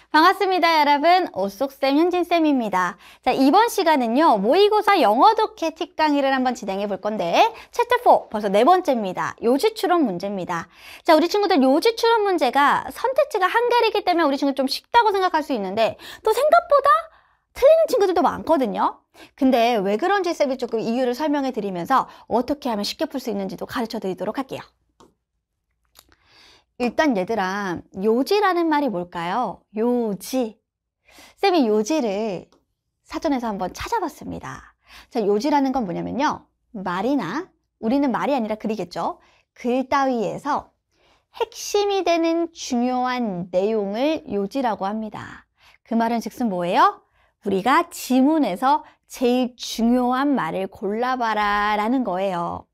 반갑습니다, 여러분. 오쏙쌤, 현진쌤입니다. 자, 이번 시간은요, 모의고사 영어 독해 팁 강의를 한번 진행해 볼 건데, 챕터 4, 벌써 네 번째입니다. 요지 추론 문제입니다. 자, 우리 친구들 요지 추론 문제가 선택지가 한글이기 때문에 우리 친구 좀 쉽다고 생각할 수 있는데, 또 생각보다 틀리는 친구들도 많거든요. 근데 왜 그런지 쌤이 조금 이유를 설명해 드리면서 어떻게 하면 쉽게 풀 수 있는지도 가르쳐 드리도록 할게요. 일단 얘들아, 요지라는 말이 뭘까요? 요지. 쌤이 요지를 사전에서 한번 찾아봤습니다. 자, 요지라는 건 뭐냐면요. 말이나, 우리는 말이 아니라 글이겠죠. 글 따위에서 핵심이 되는 중요한 내용을 요지라고 합니다. 그 말은 즉슨 뭐예요? 우리가 지문에서 제일 중요한 말을 골라봐라 라는 거예요.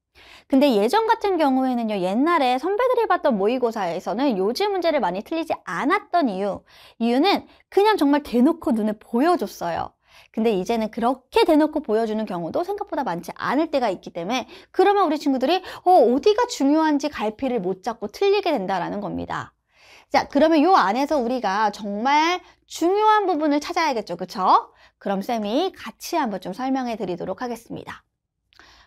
근데 예전 같은 경우에는요, 옛날에 선배들이 봤던 모의고사에서는 요지 문제를 많이 틀리지 않았던 이유는 그냥 정말 대놓고 눈에 보여줬어요. 근데 이제는 그렇게 대놓고 보여주는 경우도 생각보다 많지 않을 때가 있기 때문에 그러면 우리 친구들이 어디가 중요한지 갈피를 못 잡고 틀리게 된다라는 겁니다. 자, 그러면 요 안에서 우리가 정말 중요한 부분을 찾아야겠죠, 그쵸? 그럼 쌤이 같이 한번 좀 설명해 드리도록 하겠습니다.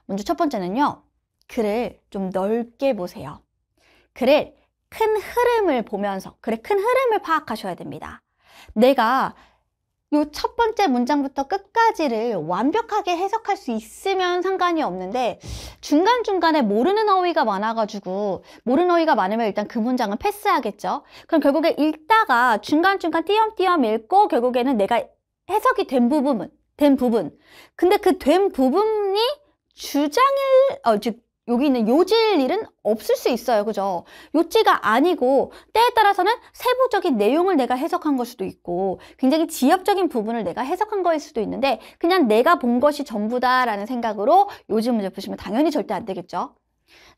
먼저 첫 번째는요. 글을 좀 넓게 보세요. 글을 큰 흐름을 보면서 글의 큰 흐름을 파악하셔야 됩니다. 내가 요 첫 번째 문장부터 끝까지를 완벽하게 해석할 수 있으면 상관이 없는데 중간중간에 모르는 어휘가 많아가지고 모르는 어휘가 많으면 일단 그 문장은 패스하겠죠. 그럼 결국에 읽다가 중간중간 띄엄띄엄 읽고 결국에는 내가 해석이 된 부분 근데 그 된 부분이 즉 여기 있는 요지일 일은 없을 수 있어요. 그죠? 요지가 아니고 때에 따라서는 세부적인 내용을 내가 해석한 걸 수도 있고 굉장히 지엽적인 부분을 내가 해석한 거일 수도 있는데 그냥 내가 본 것이 전부다라는 생각으로 요지 문제 푸시면 당연히 절대 안 되겠죠.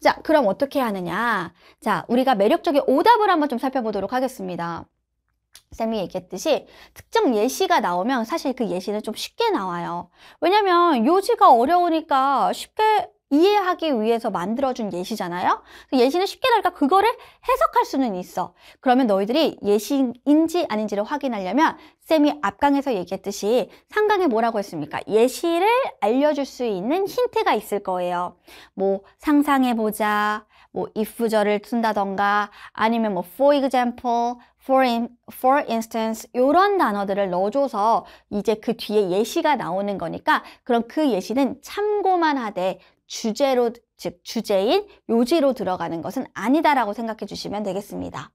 자, 그럼 어떻게 하느냐? 자, 우리가 매력적인 오답을 한번 좀 살펴보도록 하겠습니다. 쌤이 얘기했듯이 특정 예시가 나오면 사실 그 예시는 좀 쉽게 나와요. 왜냐면 요지가 어려우니까 쉽게 이해하기 위해서 만들어준 예시잖아요. 예시는 쉽게 나니까 그거를 해석할 수는 있어. 그러면 너희들이 예시인지 아닌지를 확인하려면 쌤이 앞강에서 얘기했듯이 상강에 뭐라고 했습니까? 예시를 알려줄 수 있는 힌트가 있을 거예요. 뭐 상상해보자, 뭐 if절을 쓴다던가 아니면 뭐 for example, for instance 이런 단어들을 넣어줘서 이제 그 뒤에 예시가 나오는 거니까 그럼 그 예시는 참고만 하되 주제로, 즉 주제인 요지로 들어가는 것은 아니다라고 생각해 주시면 되겠습니다.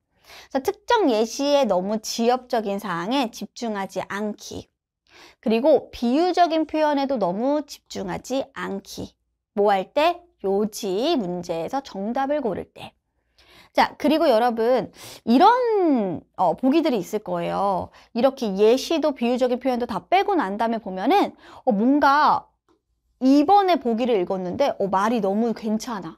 그래서 특정 예시에 너무 지엽적인 사항에 집중하지 않기. 그리고 비유적인 표현에도 너무 집중하지 않기. 뭐 할 때? 요지 문제에서 정답을 고를 때. 자, 그리고 여러분 이런 보기들이 있을 거예요. 이렇게 예시도 비유적인 표현도 다 빼고 난 다음에 보면은 뭔가 이번에 보기를 읽었는데 말이 너무 괜찮아.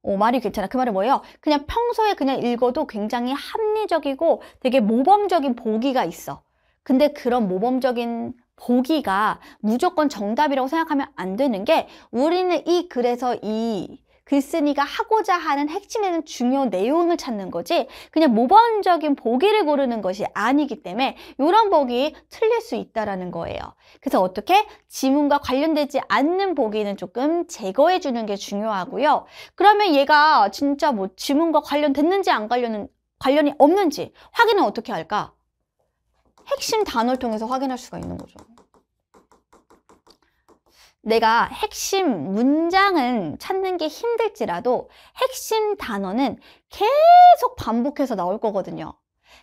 말이 괜찮아. 그 말은 뭐예요? 그냥 평소에 그냥 읽어도 굉장히 합리적이고 되게 모범적인 보기가 있어. 근데 그런 모범적인 보기가 무조건 정답이라고 생각하면 안 되는 게 우리는 이 글에서 이 글쓴이가 하고자 하는 핵심에는 중요 내용을 찾는 거지 그냥 모범적인 보기를 고르는 것이 아니기 때문에 이런 보기 틀릴 수 있다라는 거예요. 그래서 어떻게? 지문과 관련되지 않는 보기는 조금 제거해 주는 게 중요하고요. 그러면 얘가 진짜 뭐 지문과 관련됐는지 안 관련이 없는지 확인은 어떻게 할까? 핵심 단어를 통해서 확인할 수가 있는 거죠. 내가 핵심 문장은 찾는 게 힘들지라도 핵심 단어는 계속 반복해서 나올 거거든요.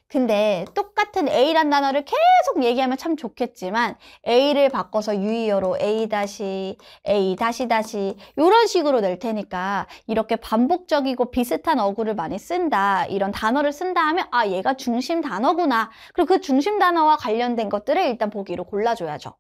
근데 똑같은 A란 단어를 계속 얘기하면 참 좋겠지만 A를 바꿔서 유의어로 A 다시 A 다시 이런 식으로 낼 테니까 이렇게 반복적이고 비슷한 어구를 많이 쓴다 이런 단어를 쓴다 하면 아 얘가 중심 단어구나 그리고 그 중심 단어와 관련된 것들을 일단 보기로 골라줘야죠.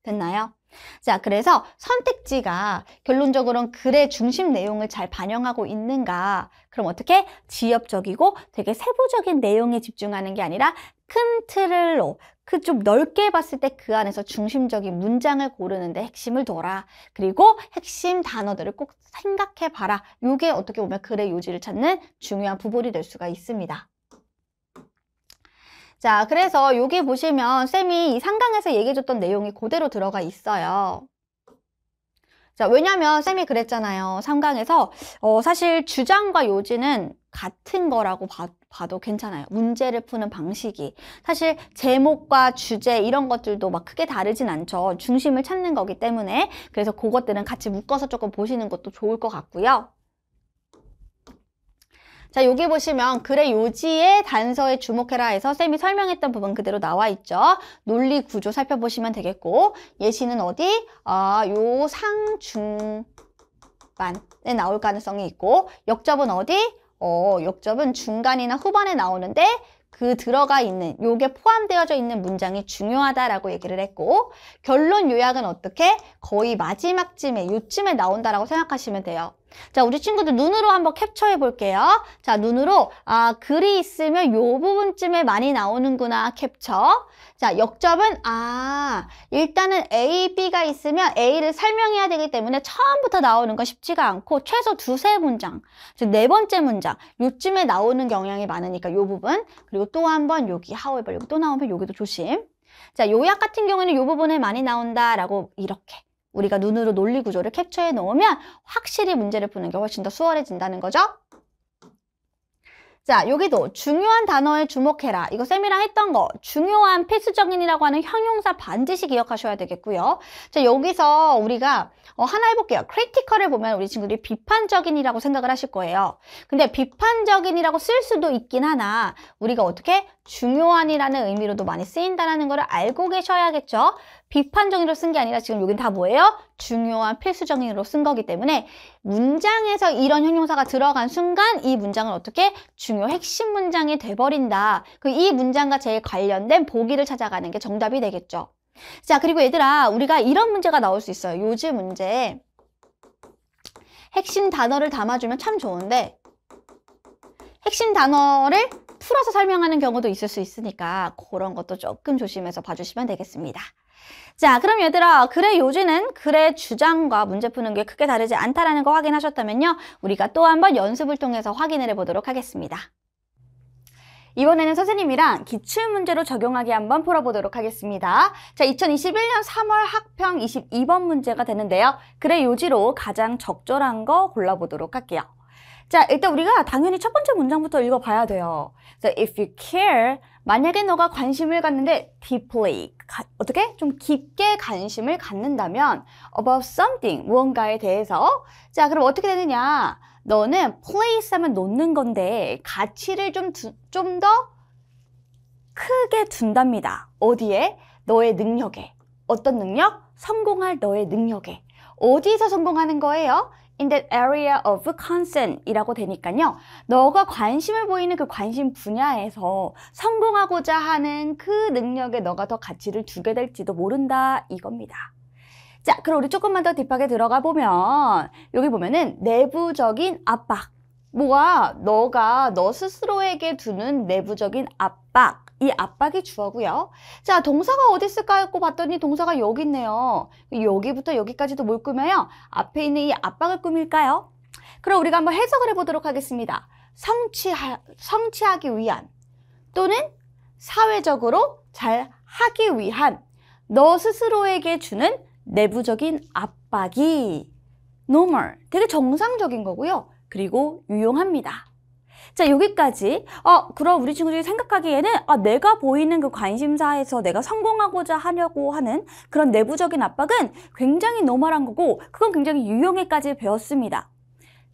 됐나요? 자, 그래서 선택지가 결론적으로는 글의 중심 내용을 잘 반영하고 있는가? 그럼 어떻게? 지엽적이고 되게 세부적인 내용에 집중하는 게 아니라 큰 틀을 좀 넓게 봤을 때 그 안에서 중심적인 문장을 고르는데 핵심을 둬라. 그리고 핵심 단어들을 꼭 생각해 봐라. 이게 어떻게 보면 글의 요지를 찾는 중요한 부분이 될 수가 있습니다. 자, 그래서 여기 보시면 쌤이 이 상강에서 얘기해줬던 내용이 그대로 들어가 있어요. 자, 왜냐면 쌤이 그랬잖아요. 상강에서 사실 주장과 요지는 같은 거라고 봐도 괜찮아요. 문제를 푸는 방식이. 사실 제목과 주제 이런 것들도 막 크게 다르진 않죠. 중심을 찾는 거기 때문에. 그래서 그것들은 같이 묶어서 조금 보시는 것도 좋을 것 같고요. 자, 여기 보시면 글의 요지의 단서에 주목해라 해서 쌤이 설명했던 부분 그대로 나와 있죠. 논리 구조 살펴보시면 되겠고, 예시는 어디? 요 상중반에 나올 가능성이 있고, 역접은 어디? 역접은 중간이나 후반에 나오는데 그 들어가 있는, 요게 포함되어져 있는 문장이 중요하다라고 얘기를 했고, 결론 요약은 어떻게? 거의 마지막쯤에, 요쯤에 나온다라고 생각하시면 돼요. 자, 우리 친구들 눈으로 한번 캡처해 볼게요. 자, 눈으로 글이 있으면 요 부분쯤에 많이 나오는구나 캡처. 자, 역접은 일단은 A, B가 있으면 A를 설명해야 되기 때문에 처음부터 나오는 건 쉽지가 않고 최소 두세 문장, 즉 네 번째 문장 요쯤에 나오는 경향이 많으니까 요 부분. 그리고 또 한 번 여기 however 여기 또 나오면 여기도 조심. 자, 요약 같은 경우에는 요 부분에 많이 나온다라고 이렇게 우리가 눈으로 논리 구조를 캡처해 놓으면 확실히 문제를 푸는 게 훨씬 더 수월해진다는 거죠. 자, 여기도 중요한 단어에 주목해라. 이거 쌤이랑 했던 거. 중요한 필수적인이라고 하는 형용사 반드시 기억하셔야 되겠고요. 자, 여기서 우리가 하나 해볼게요. 크리티컬을 보면 우리 친구들이 비판적인이라고 생각을 하실 거예요. 근데 비판적인이라고 쓸 수도 있긴 하나 우리가 어떻게 중요한이라는 의미로도 많이 쓰인다는 걸 알고 계셔야겠죠. 비판적인으로 쓴 게 아니라 지금 여긴 다 뭐예요? 중요한 필수적인으로 쓴 거기 때문에 문장에서 이런 형용사가 들어간 순간 이 문장은 어떻게? 중요 핵심 문장이 돼버린다. 이 문장과 제일 관련된 보기를 찾아가는 게 정답이 되겠죠. 자, 그리고 얘들아, 우리가 이런 문제가 나올 수 있어요. 요즘 문제. 핵심 단어를 담아주면 참 좋은데 핵심 단어를 풀어서 설명하는 경우도 있을 수 있으니까 그런 것도 조금 조심해서 봐주시면 되겠습니다. 자, 그럼 얘들아, 글의 요지는 글의 주장과 문제 푸는 게 크게 다르지 않다라는 거 확인하셨다면요. 우리가 또 한번 연습을 통해서 확인을 해보도록 하겠습니다. 이번에는 선생님이랑 기출문제로 적용하기 한번 풀어보도록 하겠습니다. 자, 2021년 3월 학평 22번 문제가 되는데요. 글의 요지로 가장 적절한 거 골라보도록 할게요. 자, 일단 우리가 당연히 첫 번째 문장부터 읽어봐야 돼요. So, if you care, 만약에 너가 관심을 갖는데 deeply, 어떻게? 좀 깊게 관심을 갖는다면 about something, 무언가에 대해서. 자, 그럼 어떻게 되느냐? 너는 place 하면 놓는 건데 가치를 좀 더 크게 둔답니다. 어디에? 너의 능력에. 어떤 능력? 성공할 너의 능력에. 어디서 성공하는 거예요? In that area of concern 이라고 되니까요. 너가 관심을 보이는 그 관심 분야에서 성공하고자 하는 그 능력에 너가 더 가치를 두게 될지도 모른다 이겁니다. 자, 그럼 우리 조금만 더 딥하게 들어가 보면 여기 보면은 내부적인 압박. 뭐가 너가 너 스스로에게 두는 내부적인 압박. 이 압박이 주어고요. 자, 동사가 어디 있을까 했고 봤더니 동사가 여기 있네요. 여기부터 여기까지도 뭘 꾸며요? 앞에 있는 이 압박을 꾸밀까요? 그럼 우리가 한번 해석을 해보도록 하겠습니다. 성취하기 위한 또는 사회적으로 잘 하기 위한 너 스스로에게 주는 내부적인 압박이 normal, 되게 정상적인 거고요. 그리고 유용합니다. 자, 여기까지. 그럼 우리 친구들이 생각하기에는 내가 보이는 그 관심사에서 내가 성공하고자 하려고 하는 그런 내부적인 압박은 굉장히 노멀한 거고 그건 굉장히 유용해까지 배웠습니다.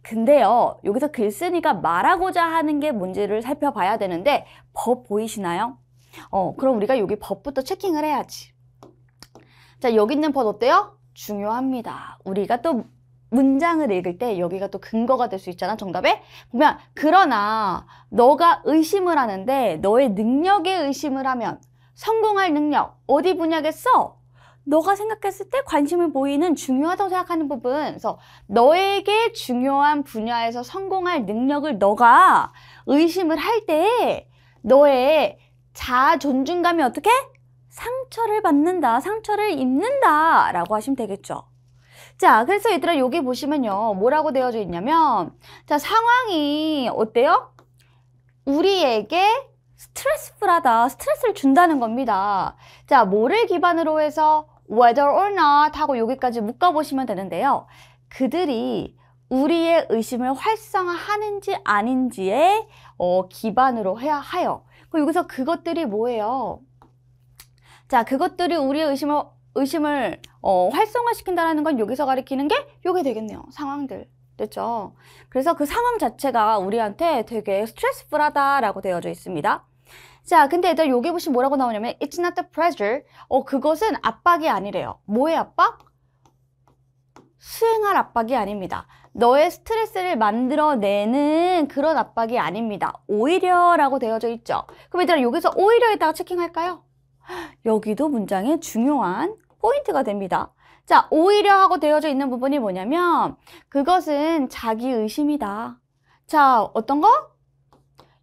근데요, 여기서 글쓴이가 말하고자 하는 게 뭔지를 살펴봐야 되는데 법 보이시나요? 그럼 우리가 여기 법부터 체킹을 해야지. 자, 여기 있는 법 어때요? 중요합니다. 우리가 또 문장을 읽을 때 여기가 또 근거가 될 수 있잖아, 정답에? 보면 그러나 너가 의심을 하는데 너의 능력에 의심을 하면 성공할 능력 어디 분야겠어? 너가 생각했을 때 관심을 보이는 중요하다고 생각하는 부분. 그래서 너에게 중요한 분야에서 성공할 능력을 너가 의심을 할 때 너의 자아 존중감이 어떻게? 상처를 받는다, 상처를 입는다 라고 하시면 되겠죠. 자, 그래서 얘들아 여기 보시면요. 뭐라고 되어져 있냐면 자, 상황이 어때요? 우리에게 스트레스풀하다, 스트레스를 준다는 겁니다. 자, 뭐를 기반으로 해서 whether or not 하고 여기까지 묶어보시면 되는데요. 그들이 우리의 의심을 활성화하는지 아닌지에 기반으로 해야 하여. 그럼 여기서 그것들이 뭐예요? 자, 그것들이 우리의 의심을 활성화시킨다는 건 여기서 가리키는 게 요게 되겠네요. 상황들. 됐죠? 그래서 그 상황 자체가 우리한테 되게 스트레스풀하다라고 되어져 있습니다. 자, 근데 얘들 여기 보시면 뭐라고 나오냐면 It's not the pressure. 그것은 압박이 아니래요. 뭐의 압박? 수행할 압박이 아닙니다. 너의 스트레스를 만들어내는 그런 압박이 아닙니다. 오히려 라고 되어져 있죠. 그럼 얘들아 여기서 오히려에다가 체킹할까요? 여기도 문장의 중요한 포인트가 됩니다. 자, 오히려 하고 되어져 있는 부분이 뭐냐면 그것은 자기의심이다. 자, 어떤 거?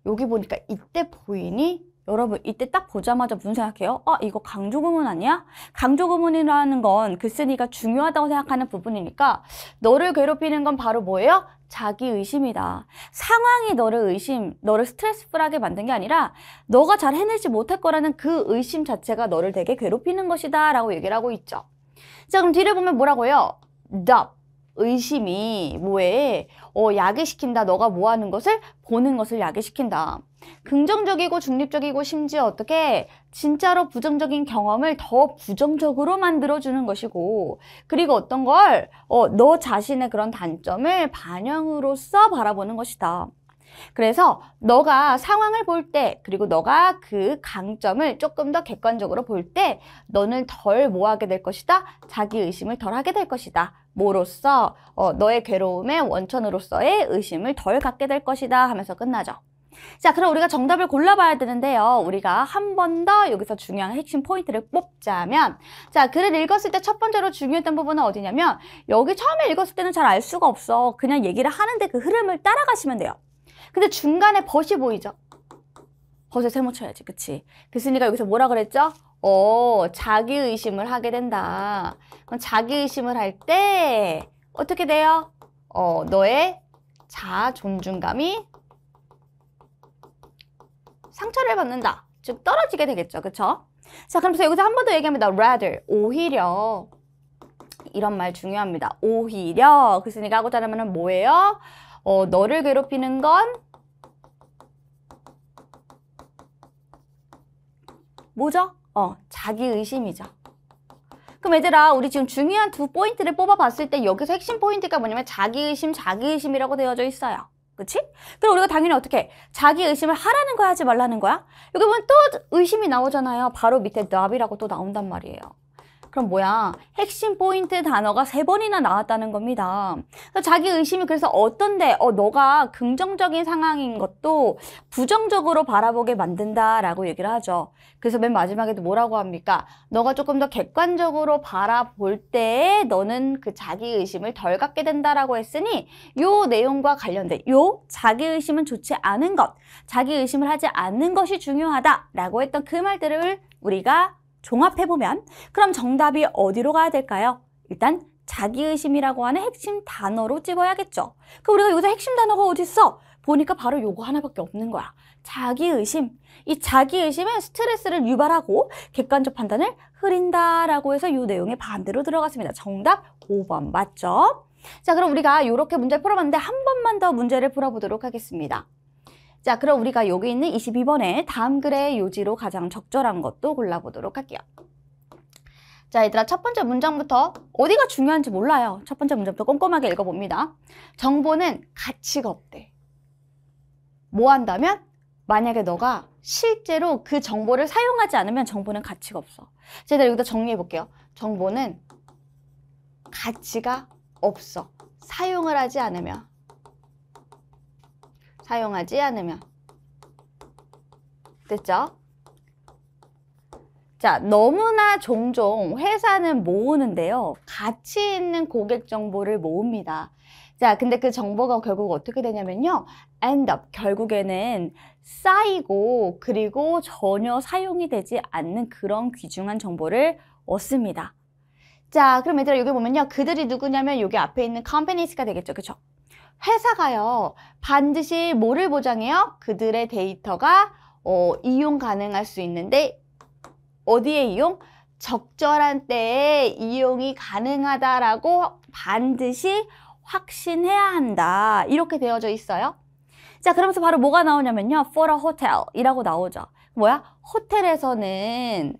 여기 보니까 이때 보이니? 여러분 이때 딱 보자마자 무슨 생각해요? 이거 강조구문 아니야? 강조구문이라는 건 글쓴이가 중요하다고 생각하는 부분이니까 너를 괴롭히는 건 바로 뭐예요? 자기의심이다. 상황이 너를 스트레스풀하게 만든 게 아니라 너가 잘 해내지 못할 거라는 그 의심 자체가 너를 되게 괴롭히는 것이다 라고 얘기를 하고 있죠. 자, 그럼 뒤를 보면 뭐라고요? doubt, 의심이 뭐에 야기시킨다. 너가 뭐 하는 것을? 보는 것을 야기시킨다. 긍정적이고 중립적이고 심지어 어떻게 진짜로 부정적인 경험을 더 부정적으로 만들어주는 것이고 그리고 어떤 걸 너 자신의 그런 단점을 반영으로써 바라보는 것이다. 그래서 너가 상황을 볼 때 그리고 너가 그 강점을 조금 더 객관적으로 볼 때 너는 덜 뭐하게 될 것이다? 자기의심을 덜 하게 될 것이다. 뭐로써? 너의 괴로움의 원천으로서의 의심을 덜 갖게 될 것이다 하면서 끝나죠. 자, 그럼 우리가 정답을 골라봐야 되는데요. 우리가 한 번 더 여기서 중요한 핵심 포인트를 뽑자면 자, 글을 읽었을 때 첫 번째로 중요했던 부분은 어디냐면 여기 처음에 읽었을 때는 잘 알 수가 없어. 그냥 얘기를 하는데 그 흐름을 따라가시면 돼요. 근데 중간에 벗이 보이죠? 벗에 세모 쳐야지, 그치? 글쓴이가 여기서 뭐라 그랬죠? 자기의심을 하게 된다. 그럼 자기의심을 할 때 어떻게 돼요? 너의 자아 존중감이 상처를 받는다. 즉 떨어지게 되겠죠. 그쵸? 자, 그럼 여기서 한 번 더 얘기합니다. rather, 오히려. 이런 말 중요합니다. 오히려. 글쓴이가 하고자 하는 말은 뭐예요? 너를 괴롭히는 건 뭐죠? 자기의심이죠. 그럼 얘들아, 우리 지금 중요한 두 포인트를 뽑아봤을 때 여기서 핵심 포인트가 뭐냐면 자기의심이라고 되어져 있어요. 그치? 그럼 우리가 당연히 어떻게 자기의심을 하라는 거야, 하지 말라는 거야? 여기 보면 또 의심이 나오잖아요. 바로 밑에 not이라고 또 나온단 말이에요. 그럼 뭐야? 핵심 포인트 단어가 3번이나 나왔다는 겁니다. 자기의심이 그래서 어떤데 너가 긍정적인 상황인 것도 부정적으로 바라보게 만든다라고 얘기를 하죠. 그래서 맨 마지막에도 뭐라고 합니까? 너가 조금 더 객관적으로 바라볼 때 너는 그 자기의심을 덜 갖게 된다라고 했으니 요 내용과 관련된 요 자기의심은 좋지 않은 것, 자기의심을 하지 않는 것이 중요하다라고 했던 그 말들을 우리가 종합해보면 그럼 정답이 어디로 가야 될까요? 일단 자기의심이라고 하는 핵심 단어로 집어야겠죠. 그럼 우리가 여기서 핵심 단어가 어디 있어? 보니까 바로 요거 하나밖에 없는 거야. 자기의심. 이 자기의심은 스트레스를 유발하고 객관적 판단을 흐린다라고 해서 요 내용의 반대로 들어갔습니다. 정답 5번 맞죠? 자, 그럼 우리가 이렇게 문제를 풀어봤는데 한 번만 더 문제를 풀어보도록 하겠습니다. 자, 그럼 우리가 여기 있는 22번에 다음 글의 요지로 가장 적절한 것도 골라보도록 할게요. 자, 얘들아, 첫 번째 문장부터 어디가 중요한지 몰라요. 첫 번째 문장부터 꼼꼼하게 읽어봅니다. 정보는 가치가 없대. 뭐 한다면? 만약에 너가 실제로 그 정보를 사용하지 않으면 정보는 가치가 없어. 자, 얘들아, 여기다 정리해볼게요. 정보는 가치가 없어. 사용을 하지 않으면. 됐죠? 자, 너무나 종종 회사는 모으는데요. 가치 있는 고객 정보를 모읍니다. 자, 근데 그 정보가 결국 어떻게 되냐면요. end up, 결국에는 쌓이고 그리고 전혀 사용이 되지 않는 그런 귀중한 정보를 얻습니다. 자, 그럼 얘들아 여기 보면요. 그들이 누구냐면 여기 앞에 있는 companies가 되겠죠. 그쵸? 회사가요. 반드시 뭐를 보장해요? 그들의 데이터가 이용 가능할 수 있는데 어디에 이용? 적절한 때에 이용이 가능하다라고 반드시 확신해야 한다. 이렇게 되어져 있어요. 자, 그러면서 바로 뭐가 나오냐면요. for a hotel 이라고 나오죠. 뭐야? 호텔에서는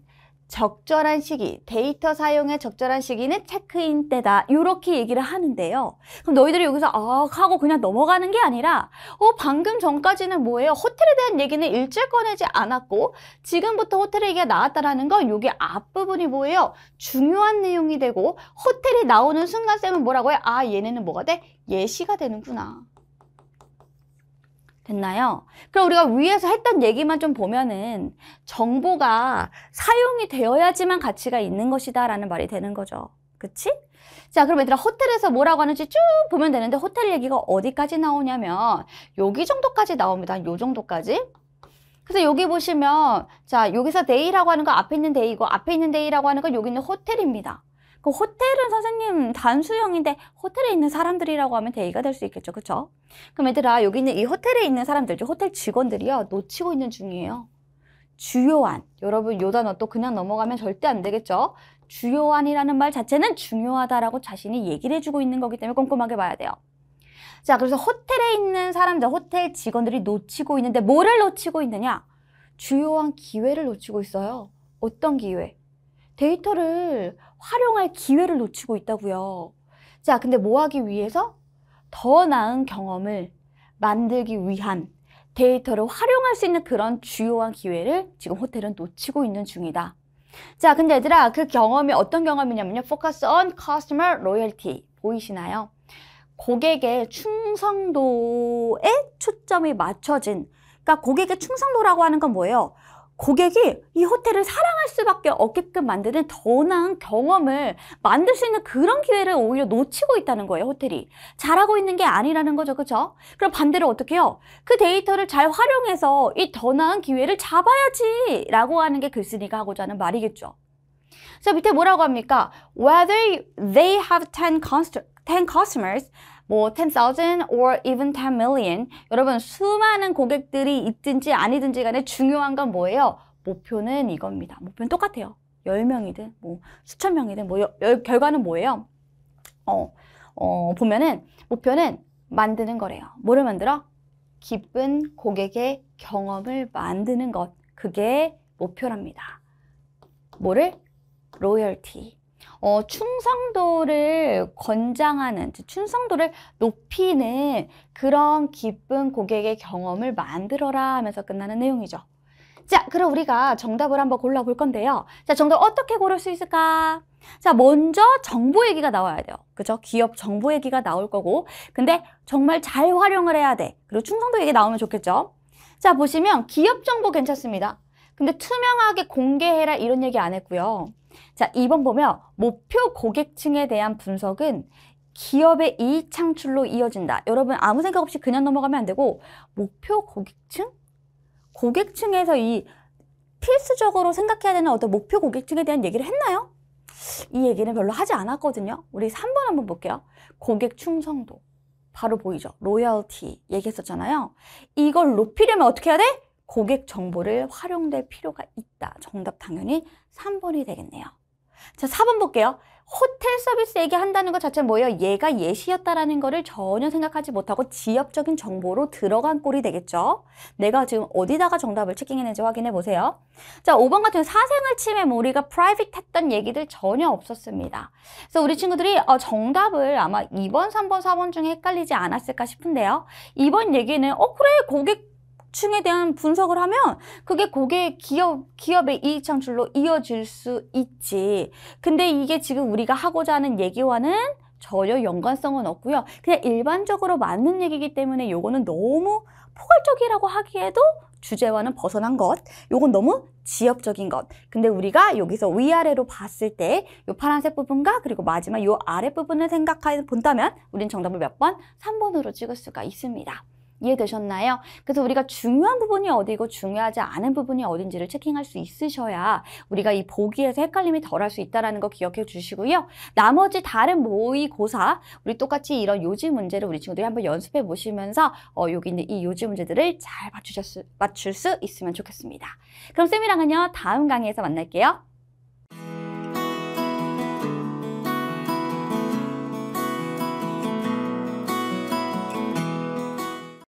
적절한 시기, 데이터 사용의 적절한 시기는 체크인 때다. 이렇게 얘기를 하는데요. 그럼 너희들이 여기서 하고 그냥 넘어가는 게 아니라 방금 전까지는 뭐예요? 호텔에 대한 얘기는 일절 꺼내지 않았고 지금부터 호텔 얘기가 나왔다라는 건 여기 앞부분이 뭐예요? 중요한 내용이 되고 호텔이 나오는 순간 쌤은 뭐라고 해? 얘네는 뭐가 돼? 예시가 되는구나. 됐나요? 그럼 우리가 위에서 했던 얘기만 좀 보면은 정보가 사용이 되어야지만 가치가 있는 것이다 라는 말이 되는 거죠. 그치? 자, 그럼 얘들아 호텔에서 뭐라고 하는지 쭉 보면 되는데 호텔 얘기가 어디까지 나오냐면 여기 정도까지 나옵니다. 요 정도까지. 그래서 여기 보시면 자, 여기서 데이라고 하는 거 앞에 있는 데이고 앞에 있는 데이라고 하는 건 여기 있는 호텔입니다. 그 호텔은 선생님 단수형인데 호텔에 있는 사람들이라고 하면 데이가 될 수 있겠죠. 그쵸? 그럼 얘들아 여기 있는 이 호텔에 있는 사람들, 호텔 직원들이요. 놓치고 있는 중이에요. 주요한. 여러분 요 단어 또 그냥 넘어가면 절대 안 되겠죠. 주요한이라는 말 자체는 중요하다라고 자신이 얘기를 해주고 있는 거기 때문에 꼼꼼하게 봐야 돼요. 자, 그래서 호텔에 있는 사람들, 호텔 직원들이 놓치고 있는데 뭐를 놓치고 있느냐? 주요한 기회를 놓치고 있어요. 어떤 기회? 데이터를 활용할 기회를 놓치고 있다고요. 자, 근데 뭐 하기 위해서? 더 나은 경험을 만들기 위한 데이터를 활용할 수 있는 그런 주요한 기회를 지금 호텔은 놓치고 있는 중이다. 자, 근데 얘들아 그 경험이 어떤 경험이냐면요. Focus on customer loyalty. 보이시나요? 고객의 충성도에 초점이 맞춰진, 그러니까 고객의 충성도라고 하는 건 뭐예요? 고객이 이 호텔을 사랑할 수밖에 없게끔 만드는 더 나은 경험을 만들 수 있는 그런 기회를 오히려 놓치고 있다는 거예요, 호텔이. 잘하고 있는 게 아니라는 거죠, 그렇죠? 그럼 반대로 어떻게 해요? 그 데이터를 잘 활용해서 이 더 나은 기회를 잡아야지 라고 하는 게 글쓴이가 하고자 하는 말이겠죠. 자, 밑에 뭐라고 합니까? Whether they have 10 customers, 뭐 10,000 or even 10 million. 여러분 수많은 고객들이 있든지 아니든지 간에 중요한 건 뭐예요? 목표는 이겁니다. 목표는 똑같아요. 10명이든 뭐 수천 명이든 뭐 결과는 뭐예요? 보면은 목표는 만드는 거래요. 뭐를 만들어? 기쁜 고객의 경험을 만드는 것. 그게 목표랍니다. 뭐를? 로열티. 충성도를 권장하는, 충성도를 높이는 그런 기쁜 고객의 경험을 만들어라 하면서 끝나는 내용이죠. 자, 그럼 우리가 정답을 한번 골라볼 건데요. 자, 정답 어떻게 고를 수 있을까? 자, 먼저 정보 얘기가 나와야 돼요. 그죠? 기업 정보 얘기가 나올 거고. 근데 정말 잘 활용을 해야 돼. 그리고 충성도 얘기 나오면 좋겠죠? 자, 보시면 기업 정보 괜찮습니다. 근데 투명하게 공개해라 이런 얘기 안 했고요. 자, 2번 보면 목표 고객층에 대한 분석은 기업의 이익 창출로 이어진다. 여러분 아무 생각 없이 그냥 넘어가면 안 되고 목표 고객층? 고객층에서 이 필수적으로 생각해야 되는 어떤 목표 고객층에 대한 얘기를 했나요? 이 얘기는 별로 하지 않았거든요. 우리 3번 한번 볼게요. 고객 충성도. 바로 보이죠? 로열티 얘기했었잖아요. 이걸 높이려면 어떻게 해야 돼? 고객 정보를 활용될 필요가 있다. 정답 당연히 3번이 되겠네요. 자, 4번 볼게요. 호텔 서비스 얘기한다는 것 자체는 뭐예요? 얘가 예시였다라는 거를 전혀 생각하지 못하고 지엽적인 정보로 들어간 꼴이 되겠죠. 내가 지금 어디다가 정답을 체킹했는지 확인해 보세요. 자, 5번 같은 사생활 침해, 우리가 프라이빗 했던 얘기들 전혀 없었습니다. 그래서 우리 친구들이 정답을 아마 2번, 3번, 4번 중에 헷갈리지 않았을까 싶은데요. 2번 얘기는 그래 고객 층에 대한 분석을 하면 그게 기업의 이익 창출로 이어질 수 있지. 근데 이게 지금 우리가 하고자 하는 얘기와는 전혀 연관성은 없고요. 그냥 일반적으로 맞는 얘기이기 때문에 요거는 너무 포괄적이라고 하기에도 주제와는 벗어난 것. 요건 너무 지엽적인 것. 근데 우리가 여기서 위아래로 봤을 때 요 파란색 부분과 그리고 마지막 요 아래 부분을 생각해 본다면 우린 정답을 몇 번? 3번으로 찍을 수가 있습니다. 이해되셨나요? 그래서 우리가 중요한 부분이 어디고 중요하지 않은 부분이 어딘지를 체킹할 수 있으셔야 우리가 이 보기에서 헷갈림이 덜할 수 있다는 거 기억해 주시고요. 나머지 다른 모의고사 우리 똑같이 이런 요지 문제를 우리 친구들이 한번 연습해 보시면서 여기 있는 이 요지 문제들을 잘 맞출 수 있으면 좋겠습니다. 그럼 쌤이랑은요 다음 강의에서 만날게요.